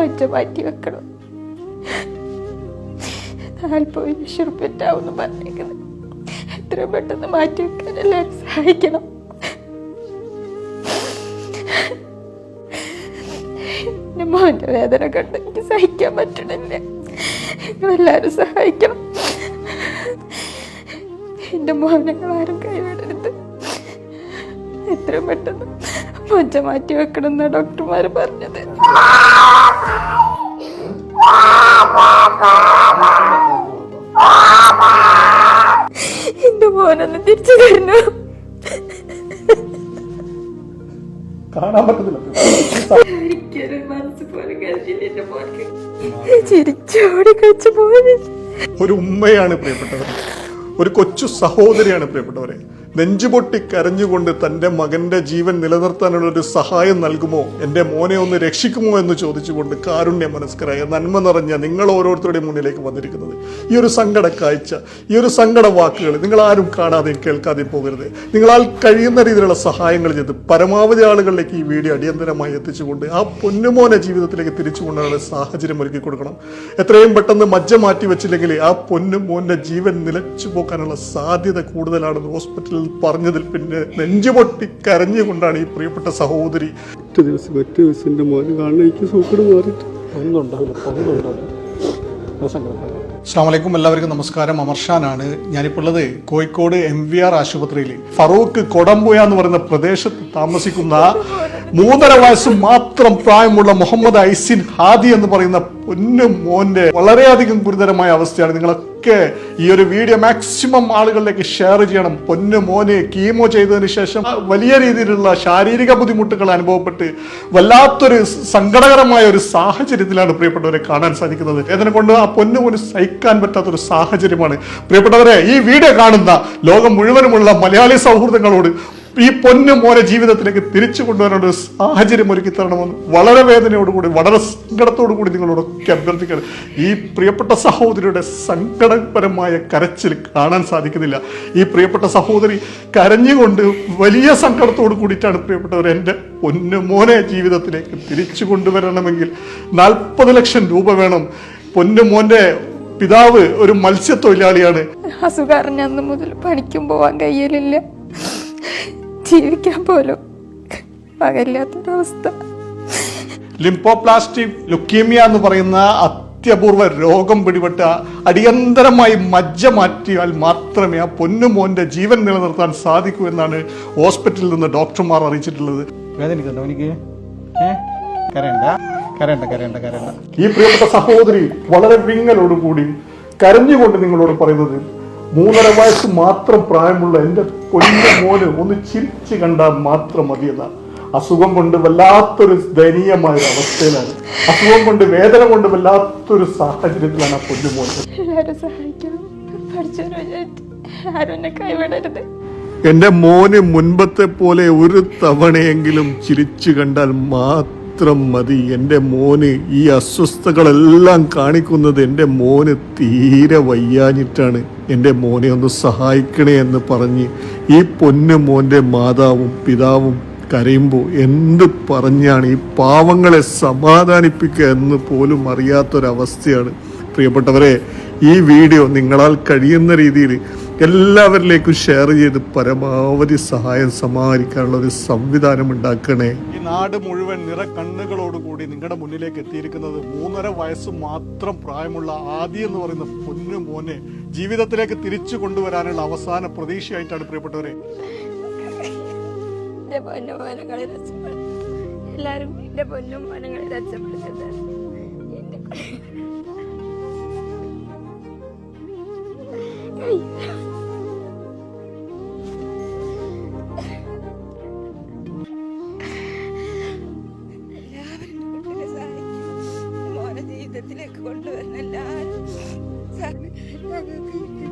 മജ്ജ മാറ്റി വെക്കണം. 40 ലക്ഷം റുപ്യ ഉണ്ടാവും പറഞ്ഞേക്കുന്നത്. എത്രയും പെട്ടെന്ന് മാറ്റി വെക്കാൻ എല്ലാവരും സഹായിക്കണം. എന്റെ മോന്റെ വേദന കണ്ട് എനിക്ക് സഹിക്കാൻ പറ്റണില്ല. നിങ്ങളെല്ലാരും സഹായിക്കണം. എന്റെ മോനെ ആരും കൈവിടരുത്. എത്രയും പെട്ടെന്ന് മജ്ജ മാറ്റി വെക്കണം എന്നാ ഡോക്ടർമാര് പറഞ്ഞത്. എന്റെ മോനൊന്ന് തിരിച്ചു തരണം. കാണാൻ പറ്റുന്നില്ല. ഒരിക്കലും മനസ്സ് പോലും കരുതിയില്ല എന്റെ മോർക്ക്. ചിരിച്ചോടി കഴിച്ചു പോയത്. ഒരു ഉമ്മയാണ് പ്രിയപ്പെട്ടവർ, ഒരു കൊച്ചു സഹോദരിയാണ് പ്രിയപ്പെട്ടവരെ. നെഞ്ചുപൊട്ടി കരഞ്ഞുകൊണ്ട് തൻ്റെ മകന്റെ ജീവൻ നിലനിർത്താനുള്ള ഒരു സഹായം നൽകുമോ, എൻ്റെ മോനെ ഒന്ന് രക്ഷിക്കുമോ എന്ന് ചോദിച്ചുകൊണ്ട് കാരുണ്യ മനസ്കരായ നന്മ നിറഞ്ഞ നിങ്ങൾ ഓരോരുത്തരുടെയും മുന്നിലേക്ക് വന്നിരിക്കുന്നത്. ഈ ഒരു സങ്കട കാഴ്ച, ഈ ഒരു സങ്കട വാക്കുകൾ നിങ്ങൾ ആരും കാണാതെയും കേൾക്കാതെയും പോകരുത്. നിങ്ങളാൽ കഴിയുന്ന രീതിയിലുള്ള സഹായങ്ങൾ ചെയ്ത് പരമാവധി ആളുകളിലേക്ക് ഈ വീഡിയോ അടിയന്തരമായി എത്തിച്ചുകൊണ്ട് ആ പൊന്നുമോനെ ജീവിതത്തിലേക്ക് തിരിച്ചു കൊണ്ടുവരാനുള്ള സാഹചര്യം ഒരുക്കി കൊടുക്കണം. എത്രയും പെട്ടെന്ന് മജ്ജ മാറ്റി വെച്ചില്ലെങ്കിൽ ആ പൊന്നുമോന്റെ ജീവൻ നിലച്ചു പോക്കാനുള്ള സാധ്യത കൂടുതലാണെന്ന് ഹോസ്പിറ്റലിൽ പറഞ്ഞതിൽ പിന്നെ നെഞ്ചുപൊട്ടി കരഞ്ഞുകൊണ്ടാണ് ഈ പ്രിയപ്പെട്ട സഹോദരി ഒറ്റ ദിവസം എൻ്റെ മോനെ കാണാൻ എനിക്ക് സൂക്കട് മാറിയിട്ട് അസ്സലാമു അലൈക്കും. എല്ലാവർക്കും നമസ്കാരം. അമർഷാനാണ്. ഞാനിപ്പോൾ ഉള്ളത് കോഴിക്കോട് MVR ആശുപത്രിയിൽ ഫറൂഖ് കൊടമ്പുയ എന്ന് പറയുന്ന പ്രദേശത്ത് താമസിക്കുന്ന 3.5 വയസ്സ് മാത്രം പ്രായമുള്ള മുഹമ്മദ് ഐസിൻ ഹാദി എന്ന് പറയുന്ന പൊന്നു മോന്റെ വളരെയധികം ഗുരുതരമായ അവസ്ഥയാണ്. നിങ്ങളൊക്കെ ഈ ഒരു വീഡിയോ മാക്സിമം ആളുകളിലേക്ക് ഷെയർ ചെയ്യണം. പൊന്നു മോന് കീമോ ചെയ്തതിന് ശേഷം വലിയ രീതിയിലുള്ള ശാരീരിക ബുദ്ധിമുട്ടുകൾ അനുഭവപ്പെട്ട് വല്ലാത്തൊരു സങ്കടകരമായ ഒരു സാഹചര്യത്തിലാണ് പ്രിയപ്പെട്ടവരെ കാണാൻ സാധിക്കുന്നത്. വേദന കൊണ്ട് ആ പൊന്നു മോന് സഹിക്കാൻ പറ്റാത്തൊരു സാഹചര്യമാണ്. പ്രിയപ്പെട്ടവരെ, ഈ വീഡിയോ കാണുന്ന ലോകം മുഴുവനുമുള്ള മലയാളി സൗഹൃദങ്ങളോട് ഈ പൊന്നു മോനെ ജീവിതത്തിലേക്ക് തിരിച്ചു കൊണ്ടുവരാനുള്ള ഒരു സാഹചര്യം ഒരുക്കി തരണമെന്ന് വളരെ വേദനയോടുകൂടി വളരെ സങ്കടത്തോടുകൂടി നിങ്ങളോടൊക്കെ അഭ്യർത്ഥിക്കണം. ഈ പ്രിയപ്പെട്ട സഹോദരിയുടെ സങ്കടപരമായ കരച്ചിൽ കാണാൻ സാധിക്കുന്നില്ല. ഈ പ്രിയപ്പെട്ട സഹോദരി കരഞ്ഞുകൊണ്ട് വലിയ സങ്കടത്തോട് കൂടിയിട്ടാണ് പ്രിയപ്പെട്ടവർ എൻ്റെ പൊന്നു മോനെ ജീവിതത്തിലേക്ക് തിരിച്ചു കൊണ്ടുവരണമെങ്കിൽ 40 ലക്ഷം രൂപ വേണം. പൊന്നു മോന്റെ പിതാവ് ഒരു മത്സ്യത്തൊഴിലാളിയാണ്. അസുഖം അറിഞ്ഞ അന്ന് മുതൽ പണിക്കും പോവാൻ കഴിയലില്ല. ജീവിക്കാൻ പോലും പകല്ലാത്തൊരവസ്ഥ. ലിംഫോപ്ലാസ്റ്റിക് ലുക്കീമിയ എന്ന് പറയുന്ന അത്യപൂർവ രോഗം പിടിപെട്ട അടിയന്തരമായി മജ്ജ മാറ്റിയാൽ മാത്രമേ ആ പൊന്നുമോന്റെ ജീവൻ നിലനിർത്താൻ സാധിക്കൂ എന്നാണ് ഹോസ്പിറ്റലിൽ നിന്ന് ഡോക്ടർമാർ അറിയിച്ചിട്ടുള്ളത്. വേദനിക്കുന്നുണ്ടോ എനിക്ക്? കരണ്ട. ഈ പ്രിയപ്പെട്ട സഹോദരി വളരെ വിങ്ങലോടുകൂടി കരഞ്ഞുകൊണ്ട് നിങ്ങളോട് പറയുന്നത് 3.5 വയസ്സ് മാത്രം പ്രായമുള്ള എൻ്റെ പൊന്നു മോന് ഒന്ന് ചിരിച്ചു കണ്ടാൽ മാത്രം മതിയെന്ന അസുഖം കൊണ്ട് വല്ലാത്തൊരു ദയനീയമായ ഒരു അവസ്ഥയിലാണ്. അസുഖം കൊണ്ട് വേദന കൊണ്ട് വല്ലാത്തൊരു സാഹചര്യത്തിലാണ് ആ പൊന്നുമോൻ. എല്ലാവരും സഹായിക്കണം. ആരും എന്നെ കൈവിടരുത്. എൻ്റെ മോന് മുൻപത്തെ പോലെ ഒരു തവണയെങ്കിലും ചിരിച്ചു കണ്ടാൽ മാത്രം മതി. എൻ്റെ മോന് ഈ അസ്വസ്ഥതകളെല്ലാം കാണിക്കുന്നത് എൻ്റെ മോന് തീരെ വയ്യാഞ്ഞിട്ടാണ്. എൻ്റെ മോനെ ഒന്ന് സഹായിക്കണേ എന്ന് പറഞ്ഞ് ഈ പൊന്നു മോൻ്റെ മാതാവും പിതാവും കരയുമ്പോൾ എന്ത് പറഞ്ഞാണ് ഈ പാവങ്ങളെ സമാധാനിപ്പിക്കുക എന്ന് പോലും അറിയാത്തൊരവസ്ഥയാണ്. പ്രിയപ്പെട്ടവരെ, ഈ വീഡിയോ നിങ്ങളാൽ കഴിയുന്ന രീതിയിൽ എല്ലാവരിലേക്കും ഷെയർ ചെയ്ത് പരമാവധി സഹായം സമാഹരിക്കാനുള്ള ഒരു സംവിധാനം ഉണ്ടാക്കണേ. ഈ നാട് മുഴുവൻ നിറകണ്ണുകളോടുകൂടി നിങ്ങളുടെ മുന്നിലേക്ക് എത്തിയിരിക്കുന്നത് 3.5 വയസ്സ് മാത്രം പ്രായമുള്ള ആദി എന്ന് പറയുന്ന പൊന്നു മോനെ ജീവിതത്തിലേക്ക് തിരിച്ചു കൊണ്ടുവരാനുള്ള അവസാന പ്രതീക്ഷയായിട്ടാണ് പ്രിയപ്പെട്ടവരെ. എല്ലാരും എന്റെ പൊന്നും മോനങ്ങളെ രക്ഷപ്പെടുത്തുന്നത്. മോനെ ജീവിതത്തിലേക്ക് കൊണ്ടുവരുന്ന എല്ലാവരും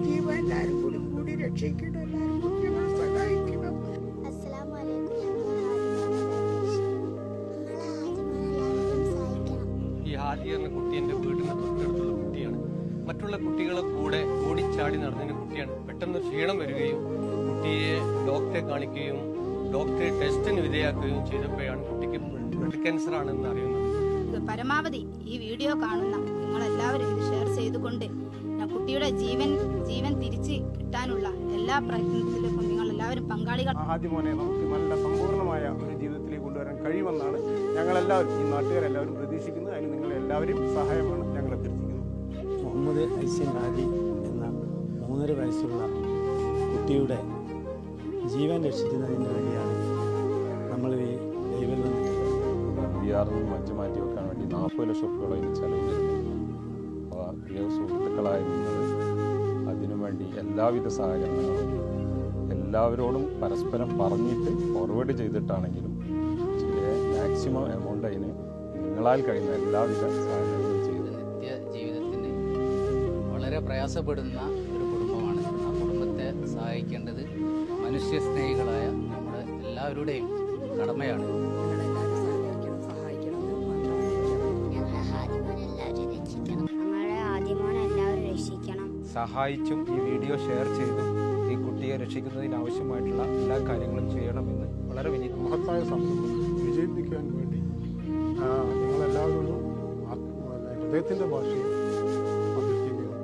ജീവൻ എല്ലാവരും കൂടി രക്ഷിക്കണം. എല്ലാവരും കൂടി സഹായിക്കണം. ഈ ഹാദി എന്ന കുട്ടി എൻ്റെ വീടിന് തൊട്ടടുത്തുള്ള കുട്ടിയാണ്. മറ്റുള്ള കുട്ടികളെ കൂടെ ഓടിച്ചാടി നടന്നതിന് കുട്ടിയാണ്. പെട്ടെന്ന് ക്ഷീണം വരികയും കുട്ടിയെ ഡോക്ടറെ കാണിക്കുകയും ഡോക്ടറെ ടെസ്റ്റിന് വിധേയാക്കുകയും ചെയ്തപ്പോഴാണ് കുട്ടിക്ക് ബ്ലഡ് ക്യാൻസർ ആണെന്ന് അറിയുന്നത്. പരമാവധി ഈ വീഡിയോ കാണുന്ന നിങ്ങളെല്ലാവരും ഇത് ഷെയർ ചെയ്തുകൊണ്ട് കുട്ടിയുടെ ജീവൻ തിരിച്ച് കിട്ടാനുള്ള എല്ലാ പ്രയത്നത്തിലേക്കും നിങ്ങൾ എല്ലാവരും പങ്കാളികൾ. ആദ്യമോനെ നമുക്ക് നല്ല സമ്പൂർണ്ണമായ ഒരു ജീവിതത്തിലേക്ക് കൊണ്ടുവരാൻ കഴിയുമെന്നാണ് ഞങ്ങളെല്ലാവരും, ഈ നാട്ടുകാരെല്ലാവരും പ്രതീക്ഷിക്കുന്നത്. അതിന് നിങ്ങളെല്ലാവരും സഹായമാണ് ഞങ്ങൾ അഭ്യർത്ഥിക്കുന്നത്. മുഹമ്മദ് ഐസിൻ ഹാജി എന്ന 3.5 വയസ്സുള്ള കുട്ടിയുടെ ജീവൻ രക്ഷിക്കുന്നതിന് വേണ്ടിയാണ് നമ്മൾ ഈ ലൈവിൽ വന്നിട്ടുള്ളത്. ബിആറിൽ മജ്ജ മാറ്റി വെക്കാൻ വേണ്ടി 40 ലക്ഷം രൂപയോളം ചെലവ് വരുന്നു. അപ്പോൾ പ്രിയ സുഹൃത്തുക്കളായ നിങ്ങൾ അതിനുവേണ്ടി എല്ലാവിധ സഹകരണങ്ങളും എല്ലാവരോടും പരസ്പരം പറഞ്ഞിട്ട് ഫോർവേഡ് ചെയ്തിട്ടാണെങ്കിലും മാക്സിമം എമൗണ്ട് അതിന് നിങ്ങളാൽ കഴിയുന്ന എല്ലാവിധ സഹായങ്ങളും ചെയ്തു. നിത്യ ജീവിതത്തിന് വളരെ പ്രയാസപ്പെടുന്ന ഒരു കുടുംബമാണ്. ആ കുടുംബത്തെ സഹായിക്കേണ്ടത് മനുഷ്യസ്നേഹികളായ നമ്മുടെ എല്ലാവരുടെയും കടമയാണ്. സഹായിച്ചും ഈ വീഡിയോ ഷെയർ ചെയ്തും ഈ കുട്ടിയെ രക്ഷിക്കുന്നതിനാവശ്യമായിട്ടുള്ള എല്ലാ കാര്യങ്ങളും ചെയ്യണമെന്ന് വളരെ മഹത്തായ സംഭവം വിജയിപ്പിക്കാൻ വേണ്ടി നിങ്ങളെല്ലാവരോടും ഹൃദയത്തിൻ്റെ ഭാഷയിൽ അഭ്യർത്ഥിക്കുകയാണ്.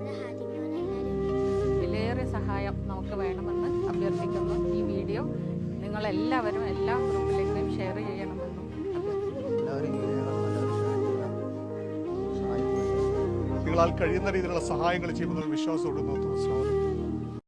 വിലയേറിയ സഹായം നമുക്ക് വേണമെന്ന് അഭ്യർത്ഥിക്കുന്നു. ഈ വീഡിയോ നിങ്ങളെല്ലാവരും എല്ലാ ഗ്രൂപ്പിലേക്കും ഷെയർ ചെയ്യണമെന്നും നിങ്ങളാൽ കഴിയുന്ന രീതിയിലുള്ള സഹായങ്ങൾ ചെയ്യുമെന്നുള്ള വിശ്വാസത്തോട് നിർത്തുന്നു.